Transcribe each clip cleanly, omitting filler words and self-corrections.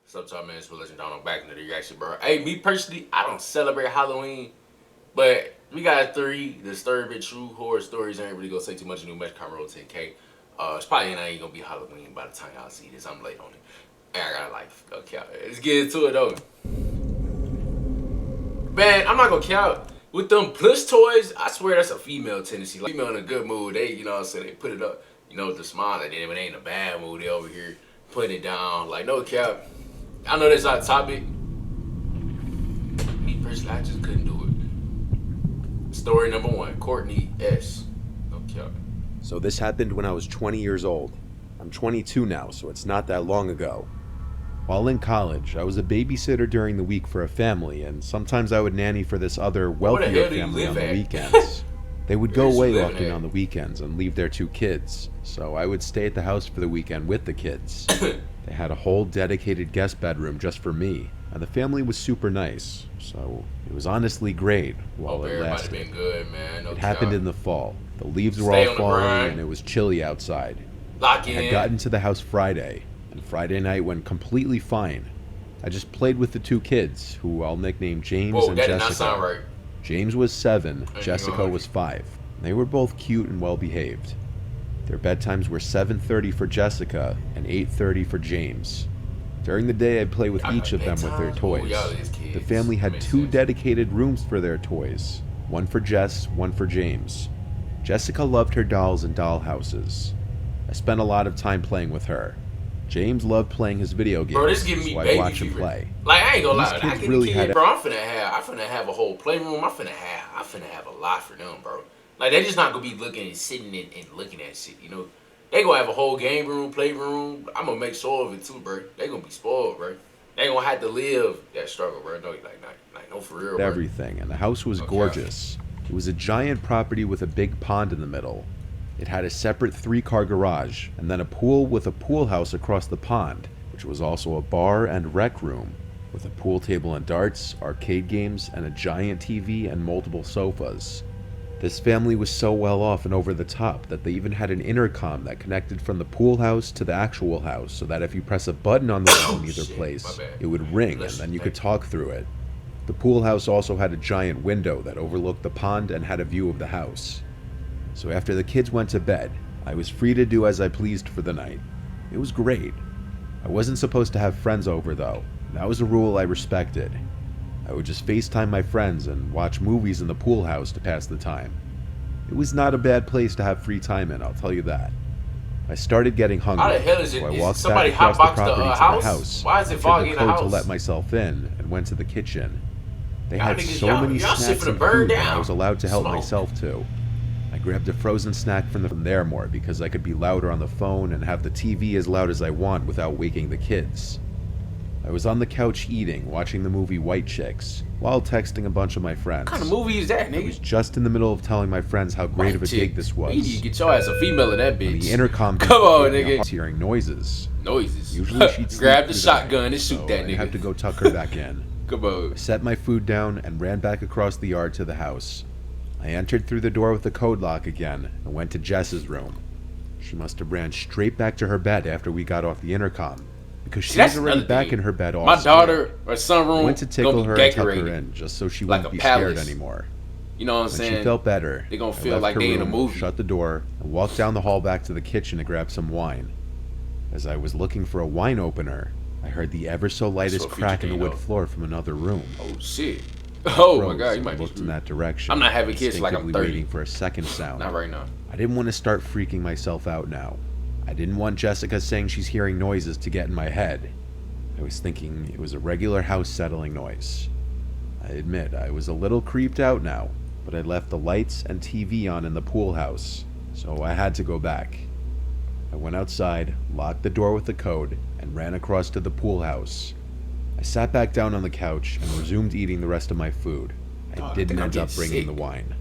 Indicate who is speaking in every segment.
Speaker 1: Sometimes man, it's religion down on back into the reaction, bro. Hey, me personally, I don't celebrate Halloween, but we got three disturbing true horror stories. I ain't really gonna say too much. New Mesh Camera 10K. It's probably ain't gonna be Halloween by the time y'all see this. I'm late on it. And I gotta like okay. Let's get into it though. Man, I'm not gonna count. With them plush toys, I swear that's a female tendency. Like, female in a good mood, they, you know what I'm saying, they put it up, you know, with the smile, and then when they in a bad mood, they over here putting it down. Like, no cap. I know that's not a topic. Me personally, I just couldn't do it. Story number one, Courtney S. No cap.
Speaker 2: So this happened when I was 20 years old. I'm 22 now, so it's not that long ago. While in college, I was a babysitter during the week for a family, and sometimes I would nanny for this other wealthier family on the weekends. They would go away often on the weekends and leave their 2 kids, so I would stay at the house for the weekend with the kids. They had a whole dedicated guest bedroom just for me, and the family was super nice, so it was honestly great while it lasted.
Speaker 1: Been good, man. No
Speaker 2: it happened in the fall. The leaves were all falling, and it was chilly outside. I had gotten to the house Friday, and Friday night went completely fine. I just played with the 2 kids, who I'll nickname James and Jessica.
Speaker 1: Not sound right.
Speaker 2: James was 7, Jessica was 5. They were both cute and well behaved. Their bedtimes were 7:30 for Jessica and 8:30 for James. During the day, I'd play with each of them with their toys. The family had 2 dedicated rooms for their toys, one for Jess, one for James. Jessica loved her dolls and doll houses. I spent a lot of time playing with her. James loved playing his video games,
Speaker 1: bro, this giving me
Speaker 2: so I'd
Speaker 1: baby
Speaker 2: watch him
Speaker 1: fever.
Speaker 2: play.
Speaker 1: Like, I ain't gonna lie,
Speaker 2: These kids really had.
Speaker 1: Bro, I'm finna have a whole playroom. I'm finna have a lot for them, bro. Like, they just not gonna be looking and sitting and looking at shit, you know. They gonna have a whole game room, playroom. I'm gonna make sure of it too, bro. They gonna be spoiled, bro. They gonna have to live that struggle, bro. No, for real, bro.
Speaker 2: Everything, and the house was gorgeous. It was a giant property with a big pond in the middle. It had a separate 3-car garage, and then a pool with a pool house across the pond, which was also a bar and rec room, with a pool table and darts, arcade games, and a giant TV and multiple sofas. This family was so well off and over the top that they even had an intercom that connected from the pool house to the actual house, so that if you press a button on the wall in either place, it would ring and then you could talk through it. The pool house also had a giant window that overlooked the pond and had a view of the house. So after the kids went to bed, I was free to do as I pleased for the night. It was great. I wasn't supposed to have friends over though. That was a rule I respected. I would just FaceTime my friends and watch movies in the pool house to pass the time. It was not a bad place to have free time in, I'll tell you that. I started getting hungry,
Speaker 1: How the hell is it?
Speaker 2: so I
Speaker 1: Is
Speaker 2: walked
Speaker 1: somebody
Speaker 2: back across the
Speaker 1: hotboxed
Speaker 2: property to the house.
Speaker 1: Why is it
Speaker 2: I took
Speaker 1: foggy
Speaker 2: the
Speaker 1: in the
Speaker 2: code to
Speaker 1: house?
Speaker 2: let myself in and went to the kitchen. They had
Speaker 1: niggas,
Speaker 2: so many
Speaker 1: y'all shit
Speaker 2: snacks
Speaker 1: finna
Speaker 2: and
Speaker 1: burn
Speaker 2: food that
Speaker 1: down.
Speaker 2: I was allowed to help
Speaker 1: Smoke.
Speaker 2: myself to. I grabbed a frozen snack from there more because I could be louder on the phone and have the TV as loud as I want without waking the kids. I was on the couch eating, watching the movie White Chicks, while texting a bunch of my friends.
Speaker 1: What kind of movie is that,
Speaker 2: I was
Speaker 1: nigga?
Speaker 2: just in the middle of telling my friends how great of a dig this was.
Speaker 1: You need to get your ass a female in that
Speaker 2: On
Speaker 1: bitch.
Speaker 2: the intercom,
Speaker 1: Come on,
Speaker 2: I
Speaker 1: nigga.
Speaker 2: was hearing noises.
Speaker 1: Noises.
Speaker 2: Usually she'd sleep
Speaker 1: grab the
Speaker 2: through
Speaker 1: shotgun
Speaker 2: night,
Speaker 1: and shoot
Speaker 2: so
Speaker 1: that
Speaker 2: I'd
Speaker 1: nigga.
Speaker 2: have to go tuck her back in.
Speaker 1: Come on.
Speaker 2: I set my food down and ran back across the yard to the house. I entered through the door with the code lock again and went to Jess's room. She must have ran straight back to her bed after we got off the intercom, because she was already back in her bed all
Speaker 1: My
Speaker 2: scared.
Speaker 1: daughter or son room
Speaker 2: I went to tickle her and tuck her
Speaker 1: decorated
Speaker 2: in just so she
Speaker 1: like
Speaker 2: wouldn't
Speaker 1: a
Speaker 2: be scared
Speaker 1: palace.
Speaker 2: anymore.
Speaker 1: You know what I'm
Speaker 2: When
Speaker 1: saying?
Speaker 2: she felt better,
Speaker 1: They gonna
Speaker 2: I
Speaker 1: feel
Speaker 2: left
Speaker 1: like
Speaker 2: her
Speaker 1: they in a
Speaker 2: room,
Speaker 1: movie.
Speaker 2: shut the door, and walked down the hall back to the kitchen to grab some wine. As I was looking for a wine opener, I heard the ever so lightest crack in the wood floor from another room.
Speaker 1: Oh shit. Oh my
Speaker 2: Froze
Speaker 1: god, you
Speaker 2: and
Speaker 1: might be
Speaker 2: looked in
Speaker 1: screwed.
Speaker 2: that direction.
Speaker 1: I'm not having kids like I'm
Speaker 2: instinctively
Speaker 1: 30.
Speaker 2: waiting for a second sound.
Speaker 1: Not right now.
Speaker 2: I didn't want to start freaking myself out now. I didn't want Jessica saying she's hearing noises to get in my head. I was thinking it was a regular house settling noise. I admit I was a little creeped out now, but I left the lights and TV on in the pool house, so I had to go back. I went outside, locked the door with the code, and ran across to the pool house. I sat back down on the couch and resumed eating the rest of my food. I didn't end up bringing the wine.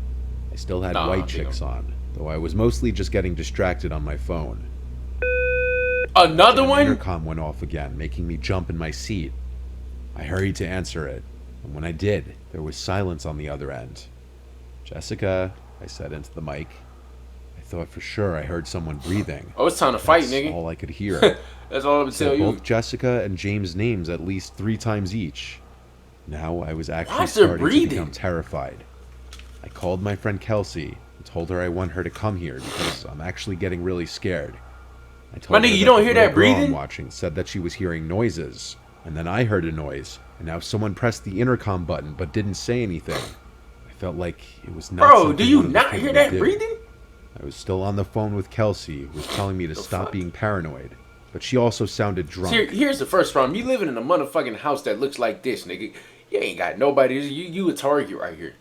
Speaker 2: I still had White Chicks on, though I was mostly just getting distracted on my phone.
Speaker 1: Another
Speaker 2: The
Speaker 1: one?
Speaker 2: intercom went off again, making me jump in my seat. I hurried to answer it, and when I did, there was silence on the other end. "Jessica," I said into the mic. I thought for sure I heard someone breathing.
Speaker 1: Oh, it's time to fight,
Speaker 2: That's
Speaker 1: nigga.
Speaker 2: all I could hear.
Speaker 1: That's all I'm gonna tell
Speaker 2: Said
Speaker 1: you.
Speaker 2: both Jessica and James' names at least 3 times each. Now I was actually
Speaker 1: Why is there
Speaker 2: starting to
Speaker 1: breathing?
Speaker 2: become terrified. I called my friend Kelsey and told her I want her to come here because I'm actually getting really scared. I told
Speaker 1: My
Speaker 2: her
Speaker 1: nigga, you
Speaker 2: that
Speaker 1: don't
Speaker 2: the
Speaker 1: hear
Speaker 2: little
Speaker 1: that
Speaker 2: girl I'm
Speaker 1: breathing?
Speaker 2: watching said that she was hearing noises, and then I heard a noise, and now someone pressed the intercom button but didn't say anything. I felt like it was not
Speaker 1: Bro,
Speaker 2: something
Speaker 1: do you
Speaker 2: one of the
Speaker 1: not
Speaker 2: kids
Speaker 1: hear
Speaker 2: would
Speaker 1: that
Speaker 2: do.
Speaker 1: breathing?
Speaker 2: I was still on the phone with Kelsey, who was telling me to
Speaker 1: The
Speaker 2: stop
Speaker 1: fuck?
Speaker 2: being paranoid, but she also sounded drunk.
Speaker 1: See, here's the first problem. You living in a motherfucking house that looks like this, nigga. You ain't got nobody. You a target right here.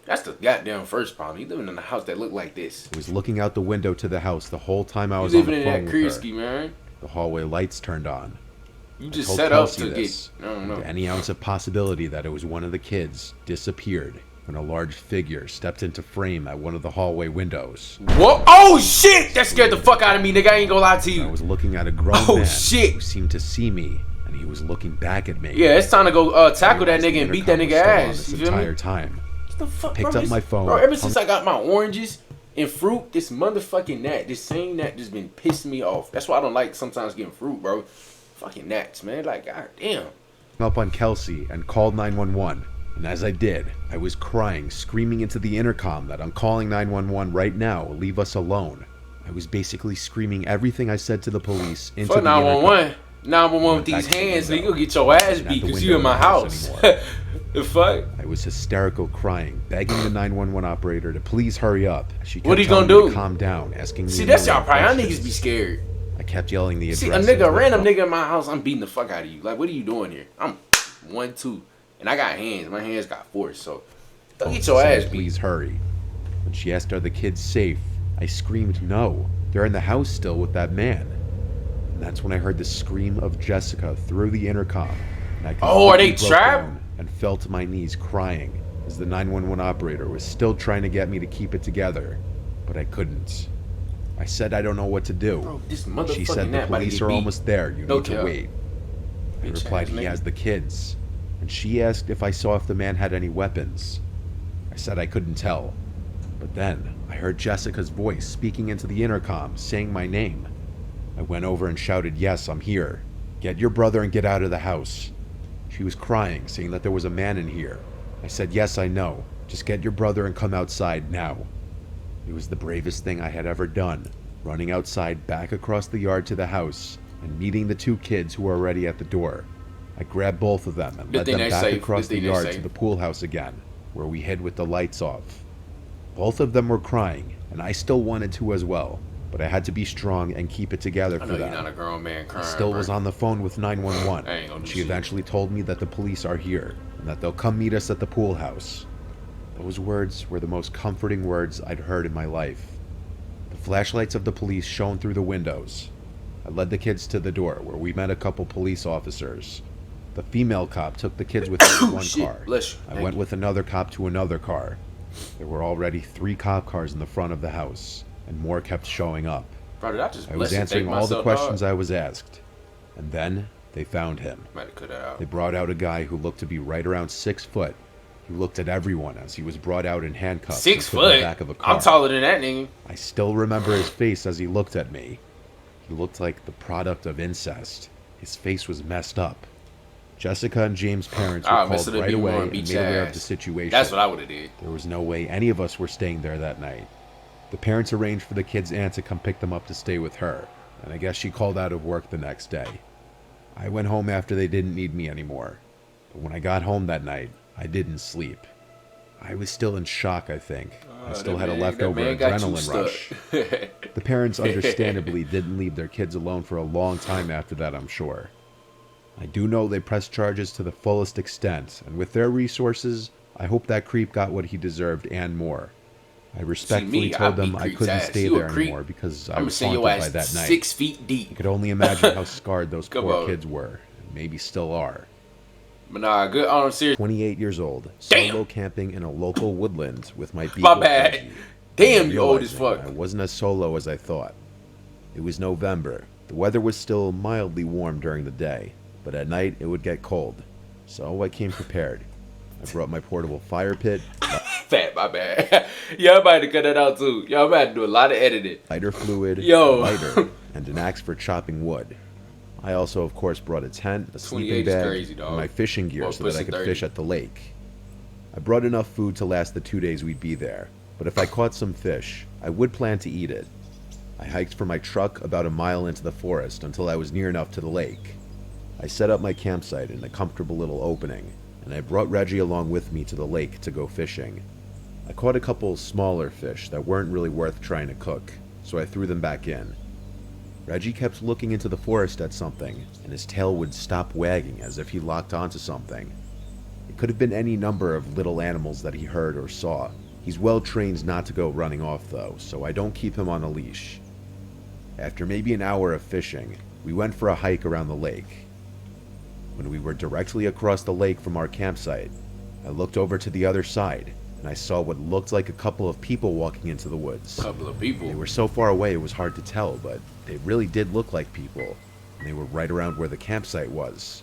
Speaker 1: That's the goddamn first problem. You living in a house that look like this.
Speaker 2: I was looking out the window to the house the whole time I
Speaker 1: You
Speaker 2: was on
Speaker 1: living
Speaker 2: the
Speaker 1: in
Speaker 2: phone
Speaker 1: that
Speaker 2: with
Speaker 1: Krisky,
Speaker 2: her.
Speaker 1: man.
Speaker 2: The hallway lights turned on.
Speaker 1: You
Speaker 2: I
Speaker 1: just
Speaker 2: told
Speaker 1: set up
Speaker 2: Kelsey
Speaker 1: to
Speaker 2: this,
Speaker 1: get. I don't know.
Speaker 2: and any ounce of possibility that it was one of the kids disappeared when a large figure stepped into frame at one of the hallway windows.
Speaker 1: What? Oh shit! That scared the fuck out of me, nigga. I ain't gonna lie to
Speaker 2: I
Speaker 1: you.
Speaker 2: was looking at a grown
Speaker 1: Oh,
Speaker 2: man
Speaker 1: shit.
Speaker 2: who seemed to see me, and he was looking back at me.
Speaker 1: Yeah, it's time to go tackle that
Speaker 2: I realized
Speaker 1: nigga
Speaker 2: the
Speaker 1: and beat that
Speaker 2: intercom
Speaker 1: nigga
Speaker 2: was still on
Speaker 1: ass.
Speaker 2: this
Speaker 1: You feel me?
Speaker 2: entire time.
Speaker 1: What the fuck,
Speaker 2: Picked
Speaker 1: bro?
Speaker 2: up my phone,
Speaker 1: Bro, ever
Speaker 2: hung-
Speaker 1: since I got my oranges and fruit, this motherfucking gnat, this same gnat just been pissing me off. That's why I don't like sometimes getting fruit, bro. Fucking gnats, man. Like, goddamn.
Speaker 2: Up on Kelsey and called 911. And as I did, I was crying, screaming into the intercom that I'm calling 911 right now, leave us alone. I was basically screaming everything I said to the police into
Speaker 1: Fuck
Speaker 2: the intercom.
Speaker 1: 911. 911 with
Speaker 2: Back
Speaker 1: these
Speaker 2: to the
Speaker 1: hands, nigga.
Speaker 2: window.
Speaker 1: You'll get your ass
Speaker 2: Wasn't at
Speaker 1: beat
Speaker 2: the
Speaker 1: because you in
Speaker 2: window
Speaker 1: my
Speaker 2: of the
Speaker 1: house.
Speaker 2: anymore.
Speaker 1: The fuck?
Speaker 2: I was hysterical, crying, begging the 911 operator to please hurry up. She kept
Speaker 1: What he
Speaker 2: telling
Speaker 1: gonna
Speaker 2: me
Speaker 1: do?
Speaker 2: to calm down, asking me
Speaker 1: See,
Speaker 2: a
Speaker 1: that's
Speaker 2: million
Speaker 1: y'all problem. Y'all
Speaker 2: questions.
Speaker 1: niggas be scared.
Speaker 2: I kept yelling the address.
Speaker 1: See, a
Speaker 2: into
Speaker 1: random
Speaker 2: the
Speaker 1: nigga in my house, I'm beating the fuck out of you. Like, what are you doing here? I'm 1-2. And I got hands. My hands got force, so don't get your
Speaker 2: saying,
Speaker 1: ass beat.
Speaker 2: Please hurry. When she asked, are the kids safe? I screamed, no. They're in the house still with that man. And that's when I heard the scream of Jessica through the intercom. And I
Speaker 1: Oh, are they
Speaker 2: completely broke
Speaker 1: trapped?
Speaker 2: down and fell to my knees crying as the 911 operator was still trying to get me to keep it together. But I couldn't. I said I don't know what to do.
Speaker 1: Bro, this
Speaker 2: She
Speaker 1: motherfucking
Speaker 2: said the
Speaker 1: gnat about to
Speaker 2: police
Speaker 1: get
Speaker 2: are
Speaker 1: beat.
Speaker 2: almost there. You
Speaker 1: No
Speaker 2: need to
Speaker 1: cap.
Speaker 2: wait. I
Speaker 1: Bitch
Speaker 2: replied
Speaker 1: ass
Speaker 2: he
Speaker 1: nigga.
Speaker 2: has the kids. And she asked if I saw if the man had any weapons. I said I couldn't tell. But then I heard Jessica's voice speaking into the intercom, saying my name. I went over and shouted, yes, I'm here. Get your brother and get out of the house. She was crying, saying that there was a man in here. I said, yes, I know. Just get your brother and come outside now. It was the bravest thing I had ever done, running outside back across the yard to the house and meeting the 2 kids who were already at the door. I grabbed both of them and
Speaker 1: Good
Speaker 2: led
Speaker 1: thing
Speaker 2: them
Speaker 1: they're
Speaker 2: back
Speaker 1: safe.
Speaker 2: across
Speaker 1: Good
Speaker 2: the
Speaker 1: thing they're
Speaker 2: yard
Speaker 1: safe.
Speaker 2: to the pool house again, where we hid with the lights off. Both of them were crying, and I still wanted to as well, but I had to be strong and keep it together
Speaker 1: I
Speaker 2: for
Speaker 1: know you're
Speaker 2: them.
Speaker 1: not a grown man
Speaker 2: I
Speaker 1: crying.
Speaker 2: still
Speaker 1: bro.
Speaker 2: was on the phone with 911,
Speaker 1: I ain't gonna
Speaker 2: and
Speaker 1: do
Speaker 2: she
Speaker 1: shit.
Speaker 2: eventually told me that the police are here, and that they'll come meet us at the pool house. Those words were the most comforting words I'd heard in my life. The flashlights of the police shone through the windows. I led the kids to the door, where we met a couple police officers. The female cop took the kids with her in one
Speaker 1: Shit,
Speaker 2: car.
Speaker 1: bless you.
Speaker 2: I
Speaker 1: Thank
Speaker 2: went
Speaker 1: you.
Speaker 2: with another cop to another car. There were already 3 cop cars in the front of the house, and more kept showing up.
Speaker 1: Bro, did I just
Speaker 2: I
Speaker 1: bless
Speaker 2: was
Speaker 1: and
Speaker 2: answering
Speaker 1: thank
Speaker 2: all the
Speaker 1: myself,
Speaker 2: questions
Speaker 1: dog?
Speaker 2: I was asked. And then they found him.
Speaker 1: Might have cut that out.
Speaker 2: They brought out a guy who looked to be right around 6 foot. He looked at everyone as he was brought out in handcuffs.
Speaker 1: 6
Speaker 2: and put in the
Speaker 1: foot?
Speaker 2: back of a car.
Speaker 1: I'm taller than that nigga.
Speaker 2: I still remember his face as he looked at me. He looked like the product of incest. His face was messed up. Jessica and James' parents were
Speaker 1: I'll mess
Speaker 2: called
Speaker 1: it up
Speaker 2: right
Speaker 1: even
Speaker 2: away
Speaker 1: more
Speaker 2: and
Speaker 1: and
Speaker 2: made
Speaker 1: beat your
Speaker 2: aware of
Speaker 1: ass.
Speaker 2: the situation.
Speaker 1: That's what I would have did.
Speaker 2: There was no way any of us were staying there that night. The parents arranged for the kid's aunt to come pick them up to stay with her, and I guess she called out of work the next day. I went home after they didn't need me anymore. But when I got home that night, I didn't sleep. I was still in shock, I think. I still had a leftover adrenaline rush. The parents understandably didn't leave their kids alone for a long time after that, I'm sure. I do know they pressed charges to the fullest extent, and with their resources, I hope that creep got what he deserved and more. I respectfully told them I couldn't stay there anymore because I
Speaker 1: I'm
Speaker 2: was
Speaker 1: gonna send
Speaker 2: haunted
Speaker 1: your
Speaker 2: by
Speaker 1: ass
Speaker 2: that night.
Speaker 1: 6 feet
Speaker 2: I
Speaker 1: deep.
Speaker 2: could only imagine how scarred those
Speaker 1: Come
Speaker 2: poor
Speaker 1: on.
Speaker 2: kids were, and maybe still are.
Speaker 1: But nah, good on serious.
Speaker 2: 28 years old,
Speaker 1: Damn.
Speaker 2: solo camping in a local woodland with my beagle.
Speaker 1: My bad.
Speaker 2: Fuzzy,
Speaker 1: Damn,
Speaker 2: and
Speaker 1: you old as
Speaker 2: realizing
Speaker 1: fuck.
Speaker 2: I wasn't as solo as I thought. It was November. The weather was still mildly warm during the day, but at night it would get cold. So I came prepared. I brought my portable fire pit,
Speaker 1: Fat, my bad. Y'all about to cut that out too. Y'all about to do a lot of editing.
Speaker 2: lighter fluid,
Speaker 1: Yo.
Speaker 2: a lighter, and an axe for chopping wood. I also, of course, brought a tent, a sleeping
Speaker 1: 28 is
Speaker 2: bag,
Speaker 1: crazy, dog.
Speaker 2: and my fishing gear
Speaker 1: Well,
Speaker 2: so that I
Speaker 1: pussy
Speaker 2: could
Speaker 1: 30.
Speaker 2: fish at the lake. I brought enough food to last the 2 days we'd be there, but if I caught some fish, I would plan to eat it. I hiked from my truck about a mile into the forest until I was near enough to the lake. I set up my campsite in a comfortable little opening, and I brought Reggie along with me to the lake to go fishing. I caught a couple smaller fish that weren't really worth trying to cook, so I threw them back in. Reggie kept looking into the forest at something, and his tail would stop wagging as if he locked onto something. It could have been any number of little animals that he heard or saw. He's well trained not to go running off though, so I don't keep him on a leash. After maybe an hour of fishing, we went for a hike around the lake. When we were directly across the lake from our campsite, I looked over to the other side, and I saw what looked like a couple of people walking into the woods.
Speaker 1: Couple of people.
Speaker 2: They were so far away it was hard to tell, but they really did look like people, and they were right around where the campsite was.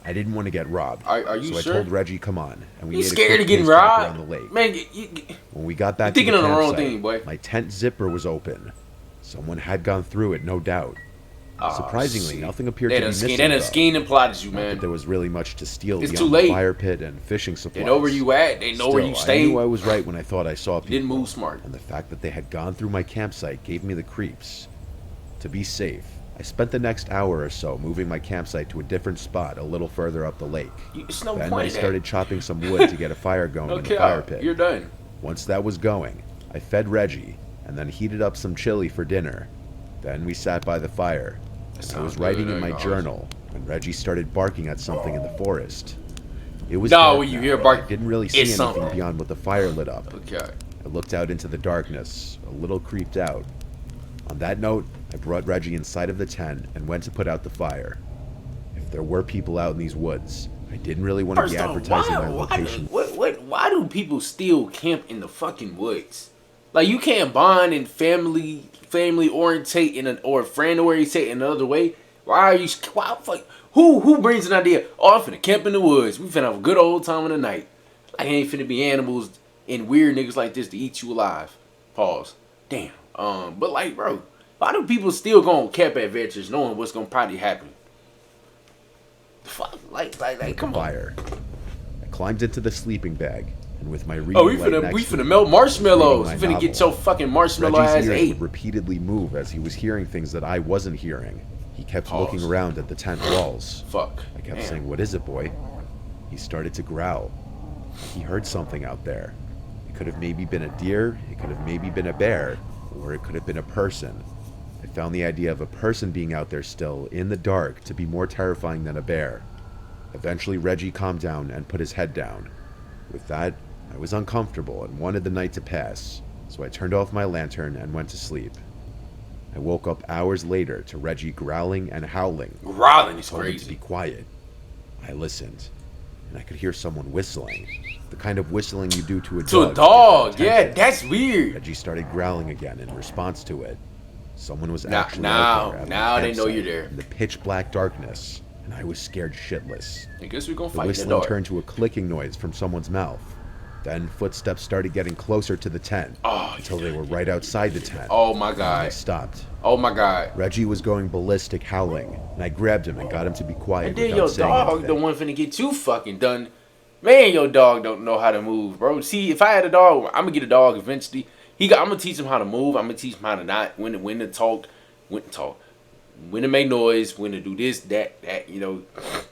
Speaker 2: I didn't want to get robbed,
Speaker 1: Are you
Speaker 2: so
Speaker 1: sure?
Speaker 2: I told Reggie, come on, and we
Speaker 1: You
Speaker 2: made a
Speaker 1: scared
Speaker 2: quick
Speaker 1: of getting
Speaker 2: pace back
Speaker 1: robbed?
Speaker 2: around the lake.
Speaker 1: Man,
Speaker 2: When we got back
Speaker 1: You're
Speaker 2: to the
Speaker 1: thinking of the wrong
Speaker 2: campsite,
Speaker 1: thing, boy.
Speaker 2: my tent zipper was open. Someone had gone through it, no doubt. Surprisingly,
Speaker 1: shit.
Speaker 2: nothing appeared
Speaker 1: They
Speaker 2: to be
Speaker 1: done
Speaker 2: missing.
Speaker 1: schemed, they done
Speaker 2: though.
Speaker 1: schemed and plotted you,
Speaker 2: Not that
Speaker 1: man.
Speaker 2: there was really much to steal
Speaker 1: It's
Speaker 2: beyond
Speaker 1: too late.
Speaker 2: the fire pit and fishing supplies.
Speaker 1: They know where you at. They know where you
Speaker 2: Still,
Speaker 1: stay.
Speaker 2: I knew I was right when I thought I saw people.
Speaker 1: Didn't move smart.
Speaker 2: And the fact that they had gone through my campsite gave me the creeps. To be safe, I spent the next hour or so moving my campsite to a different spot a little further up the lake.
Speaker 1: It's no
Speaker 2: Then
Speaker 1: point
Speaker 2: I
Speaker 1: in that.
Speaker 2: started chopping some wood to get a fire going in the
Speaker 1: Okay,
Speaker 2: fire pit.
Speaker 1: you're done.
Speaker 2: Once that was going, I fed Reggie and then heated up some chili for dinner. Then we sat by the fire. I
Speaker 1: sounds
Speaker 2: was writing
Speaker 1: good,
Speaker 2: in my
Speaker 1: guys.
Speaker 2: journal when Reggie started barking at something in the forest. It was
Speaker 1: No,
Speaker 2: dark
Speaker 1: when you
Speaker 2: now,
Speaker 1: hear
Speaker 2: but
Speaker 1: bark,
Speaker 2: I didn't really see
Speaker 1: it's
Speaker 2: anything
Speaker 1: something.
Speaker 2: beyond what the fire lit up.
Speaker 1: Okay.
Speaker 2: I looked out into the darkness, a little creeped out. On that note, I brought Reggie inside of the tent and went to put out the fire. If there were people out in these woods, I didn't really want to
Speaker 1: First
Speaker 2: be
Speaker 1: off,
Speaker 2: advertising their location.
Speaker 1: why do people still camp in the fucking woods? Like, you can't bond and family orientate or friend orientate in another way. Who brings an idea? Oh, I'm finna camp in the woods. We finna have a good old time of the night. Like, ain't finna be animals and weird niggas like this to eat you alive. Pause. Damn. But like, bro, why do people still go on camp adventures knowing what's gonna probably happen? Fuck, like, come on.
Speaker 2: Fire. I climbed into the sleeping bag, and with my reading
Speaker 1: Oh, we
Speaker 2: light
Speaker 1: finna
Speaker 2: next to me,
Speaker 1: melt marshmallows.
Speaker 2: reading
Speaker 1: We
Speaker 2: my
Speaker 1: finna get
Speaker 2: novel.
Speaker 1: your fucking marshmallow
Speaker 2: Reggie's
Speaker 1: ass
Speaker 2: ears
Speaker 1: ate.
Speaker 2: would repeatedly move as he was hearing things that I wasn't hearing. He kept
Speaker 1: Pause.
Speaker 2: looking around at the tent walls.
Speaker 1: Fuck.
Speaker 2: I kept
Speaker 1: Damn.
Speaker 2: saying, "What is it, boy?" He started to growl. He heard something out there. It could have maybe been a deer, it could have maybe been a bear, or it could have been a person. I found the idea of a person being out there still, in the dark, to be more terrifying than a bear. Eventually, Reggie calmed down and put his head down. With that, I was uncomfortable and wanted the night to pass, so I turned off my lantern and went to sleep. I woke up hours later to Reggie growling and howling.
Speaker 1: Growling is
Speaker 2: Told him to be
Speaker 1: crazy.
Speaker 2: quiet. I listened, and I could hear someone whistling. The kind of whistling you do to a dog.
Speaker 1: To a
Speaker 2: get
Speaker 1: dog,
Speaker 2: their
Speaker 1: yeah,
Speaker 2: attention.
Speaker 1: that's weird.
Speaker 2: Reggie started growling again in response to it. Someone was
Speaker 1: Now-
Speaker 2: actually
Speaker 1: now-
Speaker 2: out there at my
Speaker 1: now they know
Speaker 2: campsite
Speaker 1: you're there.
Speaker 2: in the pitch black darkness, and I was scared shitless.
Speaker 1: I guess we're gonna
Speaker 2: The
Speaker 1: fight in the
Speaker 2: whistling
Speaker 1: dark.
Speaker 2: turned to a clicking noise from someone's mouth. Then footsteps started getting closer to the tent
Speaker 1: Oh,
Speaker 2: until they were right outside the tent.
Speaker 1: Oh my
Speaker 2: I
Speaker 1: god.
Speaker 2: stopped.
Speaker 1: Oh my god.
Speaker 2: Reggie was going ballistic, howling, and I grabbed him and got him to be quiet
Speaker 1: And then
Speaker 2: without
Speaker 1: your
Speaker 2: saying
Speaker 1: dog
Speaker 2: anything.
Speaker 1: the one finna get you fucking done. Man, your dog don't know how to move, bro. See, if I had a dog, I'm gonna get a dog eventually. I'm gonna teach him how to move. I'm gonna teach him how to not when to talk, when to make noise, when to do this, that. You know,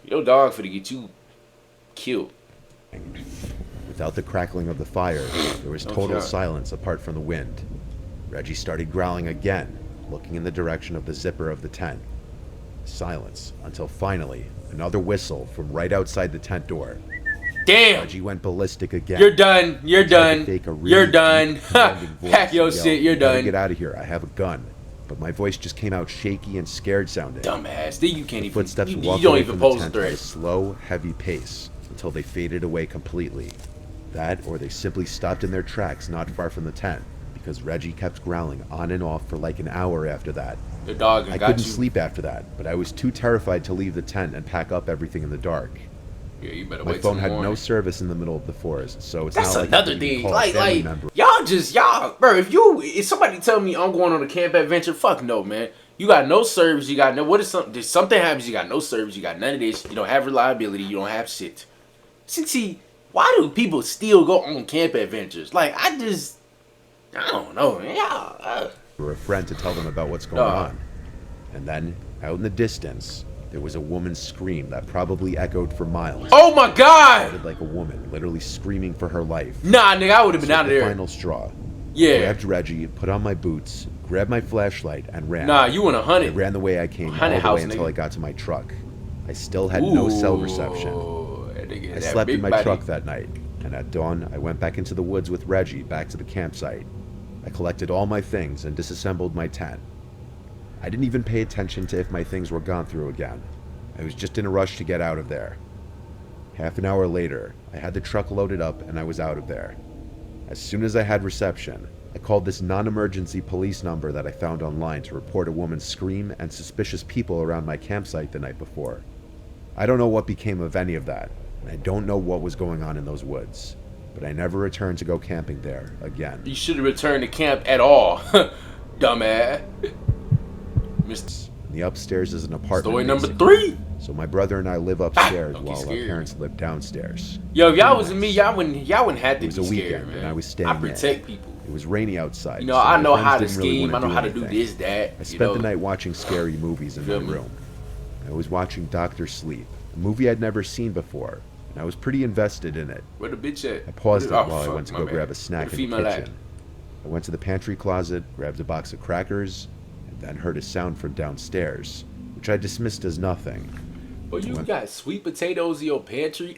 Speaker 1: your dog finna get you killed.
Speaker 2: Without the crackling of the fire, there was total
Speaker 1: Okay.
Speaker 2: silence apart from the wind. Reggie started growling again, looking in the direction of the zipper of the tent. Silence until finally, another whistle from right outside the tent door.
Speaker 1: Damn.
Speaker 2: Reggie went ballistic again.
Speaker 1: You're done. You're
Speaker 2: He tried to
Speaker 1: done.
Speaker 2: fake a really
Speaker 1: You're done.
Speaker 2: deep, commanding voice
Speaker 1: Pack your
Speaker 2: and yelled,
Speaker 1: shit. You're
Speaker 2: "You gotta
Speaker 1: done.
Speaker 2: Get out of here. I have a gun." But my voice just came out shaky and scared sounding.
Speaker 1: Dumbass. Then you can't even.
Speaker 2: Footsteps
Speaker 1: You
Speaker 2: walked
Speaker 1: don't
Speaker 2: away
Speaker 1: even
Speaker 2: from
Speaker 1: pose
Speaker 2: the
Speaker 1: a
Speaker 2: tent at a
Speaker 1: threat.
Speaker 2: slow, heavy pace until they faded away completely. That, or they simply stopped in their tracks not far from the tent, because Reggie kept growling on and off for like an hour after that.
Speaker 1: The dog
Speaker 2: I
Speaker 1: got
Speaker 2: couldn't
Speaker 1: you.
Speaker 2: sleep after that, but I was too terrified to leave the tent and pack up everything in the dark.
Speaker 1: Yeah, you better
Speaker 2: My
Speaker 1: wait till
Speaker 2: phone
Speaker 1: the
Speaker 2: had no
Speaker 1: morning.
Speaker 2: service in the middle of the forest, so it's
Speaker 1: That's
Speaker 2: not like
Speaker 1: another
Speaker 2: I could even
Speaker 1: thing.
Speaker 2: call a family
Speaker 1: Like
Speaker 2: member.
Speaker 1: y'all, bro. If somebody tell me I'm going on a camp adventure, fuck no, man. You got no service. You got no. What is something? If something happens, you got no service. You got none of this. You don't have reliability. You don't have shit. See, why do people still go on camp adventures? Like, I don't know, man.
Speaker 2: For a friend to tell them about what's going on. And then, out in the distance, there was a woman's scream that probably echoed for miles.
Speaker 1: Oh my God!
Speaker 2: It sounded like a woman literally screaming for her life.
Speaker 1: Nah, nigga, I would have been out of there.
Speaker 2: Final straw.
Speaker 1: Yeah.
Speaker 2: I grabbed Reggie, put on my boots, grabbed my flashlight, and ran.
Speaker 1: Nah, you went 100.
Speaker 2: I ran the way I came, all the way until I got to my truck. I still had no cell reception. I slept in my truck that night, and at dawn, I went back into the woods with Reggie back to the campsite. I collected all my things and disassembled my tent. I didn't even pay attention to if my things were gone through again. I was just in a rush to get out of there. Half an hour later, I had the truck loaded up and I was out of there. As soon as I had reception, I called this non-emergency police number that I found online to report a woman's scream and suspicious people around my campsite the night before. I don't know what became of any of that, and I don't know what was going on in those woods, but I never returned to go camping there again.
Speaker 1: You should have returned to camp at all, dumbass.
Speaker 2: The upstairs is an apartment.
Speaker 1: Story number 3.
Speaker 2: So my brother and I live upstairs while our parents live downstairs.
Speaker 1: Yo, if y'all wasn't me, y'all wouldn't have to be scared, man.
Speaker 2: It was a weekend, and I was staying
Speaker 1: I protect people.
Speaker 2: It was rainy outside.
Speaker 1: You know,
Speaker 2: so
Speaker 1: I know how to
Speaker 2: didn't really
Speaker 1: scheme. I know how to
Speaker 2: anything.
Speaker 1: do this, that.
Speaker 2: I spent the night watching scary movies in my room. I was watching Dr. Sleep, a movie I'd never seen before, and I was pretty invested in it.
Speaker 1: Where the bitch at?
Speaker 2: I paused it while I went to go grab a snack in the kitchen.
Speaker 1: Life.
Speaker 2: I went to the pantry closet, grabbed a box of crackers, and then heard a sound from downstairs, which I dismissed as nothing.
Speaker 1: But you got sweet potatoes in your pantry? You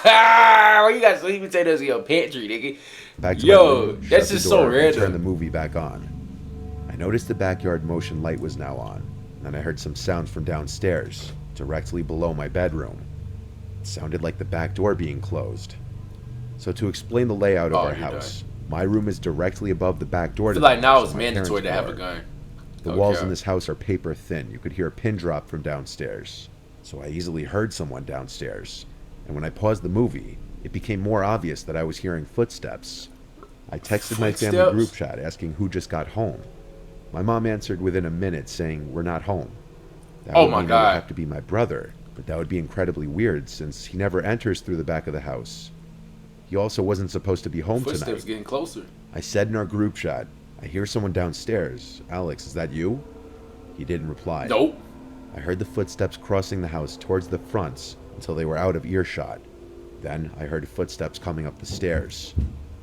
Speaker 1: got sweet potatoes in your pantry, nigga?
Speaker 2: Back to my room,
Speaker 1: that's just so random.
Speaker 2: Turn the movie back on. I noticed the backyard motion light was now on, and then I heard some sounds from downstairs, directly below my bedroom. It sounded like the back door being closed. So to explain the layout of our house, my room is directly above the back door.
Speaker 1: I feel like now it's mandatory to have a gun.
Speaker 2: The walls in this house are paper thin. You could hear a pin drop from downstairs. So I easily heard someone downstairs. And when I paused the movie, it became more obvious that I was hearing footsteps. I texted my family group chat asking who just got home. My mom answered within a minute saying, "We're not home." That would mean it would have to be my brother, but that would be incredibly weird since he never enters through the back of the house. He also wasn't supposed to be home tonight.
Speaker 1: Footsteps getting closer.
Speaker 2: I said in our group chat, "I hear someone downstairs. Alex, is that you?" He didn't reply.
Speaker 1: Nope.
Speaker 2: I heard the footsteps crossing the house towards the fronts until they were out of earshot. Then I heard footsteps coming up the stairs.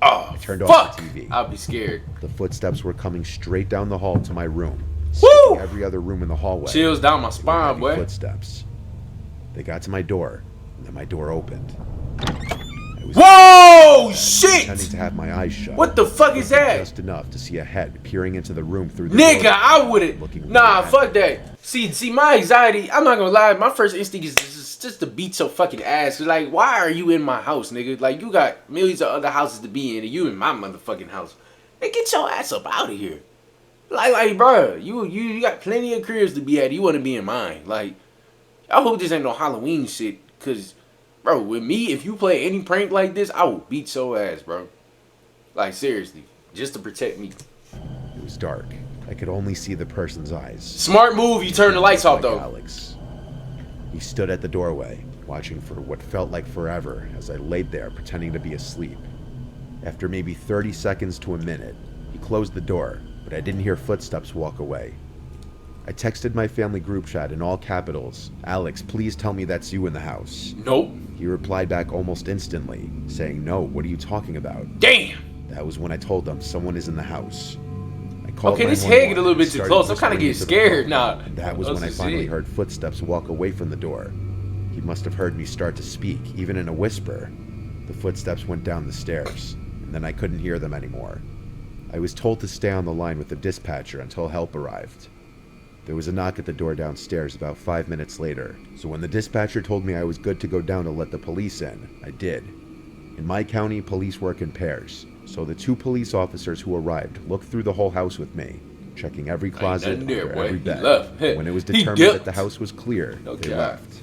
Speaker 1: Oh,
Speaker 2: I turned off the TV.
Speaker 1: I'll be scared.
Speaker 2: The footsteps were coming straight down the hall to my room.
Speaker 1: Woo!
Speaker 2: Every other room in the hallway.
Speaker 1: Chills down my spine, boy.
Speaker 2: Footsteps. They got to my door, and then my door opened.
Speaker 1: Whoa! Shit!
Speaker 2: Pretending to have my eyes shut.
Speaker 1: What the fuck is that?
Speaker 2: Just enough to see a head peering into the room through the
Speaker 1: Nigga,
Speaker 2: door.
Speaker 1: I wouldn't. Nah, fuck that. See, my anxiety, I'm not gonna lie, my first instinct is just to beat your fucking ass. Like, why are you in my house, nigga? Like, you got millions of other houses to be in, and you in my motherfucking house. Hey, get your ass up out of here. Like, bro, you got plenty of careers to be at. You want to be in mine. Like, I hope this ain't no Halloween shit, cause, bro, with me, if you play any prank like this, I will beat your ass, bro. Like, seriously, just to protect me.
Speaker 2: It was dark. I could only see the person's eyes.
Speaker 1: Smart move, you turn the lights off, though.
Speaker 2: Alex. He stood at the doorway, watching for what felt like forever as I laid there pretending to be asleep. After maybe 30 seconds to a minute, he closed the door, but I didn't hear footsteps walk away. I texted my family group chat in all capitals, "Alex, please tell me that's you in the house."
Speaker 1: Nope.
Speaker 2: He replied back almost instantly, saying, "No, what are you talking about?"
Speaker 1: Damn!
Speaker 2: That was when I told them someone is in the house. I called
Speaker 1: okay, this head get a little bit too close. I'm kind of getting scared now.
Speaker 2: And that was when I finally heard footsteps walk away from the door. He must have heard me start to speak, even in a whisper. The footsteps went down the stairs, and then I couldn't hear them anymore. I was told to stay on the line with the dispatcher until help arrived. There was a knock at the door downstairs about 5 minutes later, so when the dispatcher told me I was good to go down to let the police in, I did. In my county, police work in pairs, so the 2 police officers who arrived looked through the whole house with me, checking every closet, under every bed. When it was determined that the house was clear, they left.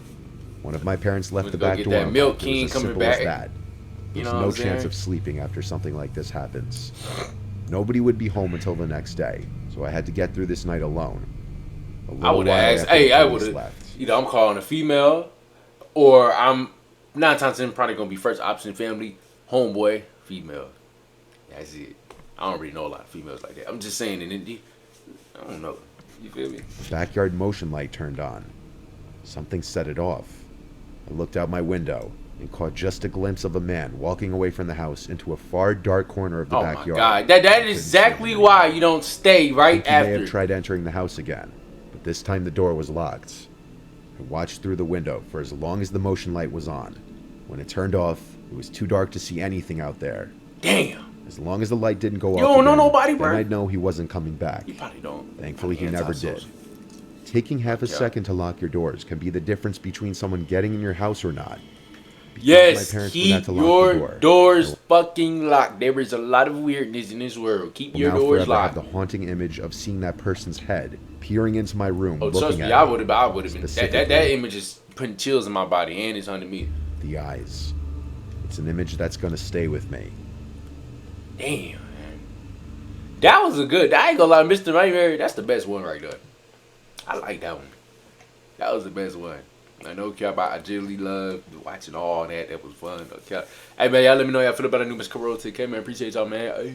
Speaker 2: One of my parents left the back door.
Speaker 1: That milk
Speaker 2: king
Speaker 1: coming
Speaker 2: simple
Speaker 1: back.
Speaker 2: as that. There's no chance of sleeping after something like this happens. Nobody would be home until the next day, so I had to get through this night alone. A
Speaker 1: I
Speaker 2: little
Speaker 1: would
Speaker 2: while
Speaker 1: have asked,
Speaker 2: after
Speaker 1: hey,
Speaker 2: the
Speaker 1: I
Speaker 2: police
Speaker 1: would have,
Speaker 2: left.
Speaker 1: either I'm calling a female, or I'm 9 times 10 probably gonna be first option family, homeboy, female. That's it. I don't really know a lot of females like that. I'm just saying, I don't know. You feel me?
Speaker 2: The backyard motion light turned on. Something set it off. I looked out my window and caught just a glimpse of a man walking away from the house into a far dark corner of the
Speaker 1: Oh
Speaker 2: backyard.
Speaker 1: my God, that is exactly why you don't stay right
Speaker 2: He may have
Speaker 1: after.
Speaker 2: tried entering the house again, but this time the door was locked. I watched through the window for as long as the motion light was on. When it turned off, it was too dark to see anything out there.
Speaker 1: Damn.
Speaker 2: As long as the light didn't go off,
Speaker 1: You don't know
Speaker 2: again,
Speaker 1: nobody,
Speaker 2: then
Speaker 1: bro.
Speaker 2: I'd know he wasn't coming back.
Speaker 1: You probably don't.
Speaker 2: Thankfully, he never did.
Speaker 1: Antisocial.
Speaker 2: Taking half a
Speaker 1: Yeah.
Speaker 2: second to lock your doors can be the difference between someone getting in your house or not. Because
Speaker 1: Yes,
Speaker 2: my parents
Speaker 1: keep
Speaker 2: forgot to lock
Speaker 1: your
Speaker 2: the door.
Speaker 1: doors fucking locked. There is a lot of weirdness in this world. Keep
Speaker 2: Will
Speaker 1: your
Speaker 2: now
Speaker 1: doors
Speaker 2: forever have
Speaker 1: locked.
Speaker 2: the haunting image of seeing that person's head peering into my room,
Speaker 1: Oh, trust
Speaker 2: looking
Speaker 1: me,
Speaker 2: at
Speaker 1: I
Speaker 2: me.
Speaker 1: would have been. That
Speaker 2: Specifically.
Speaker 1: image is putting chills in my body, and it's under me.
Speaker 2: The eyes. It's an image that's gonna stay with me.
Speaker 1: Damn, man. That was a good. I ain't gonna lie, MrNightmare. That's the best one right there. I like that one. That was the best one. I know care about agility, love, watching all that. That was fun. Okay. Hey man, y'all let me know how y'all feel about the new Miss Carol. Take care, man. Appreciate y'all, man. Hey.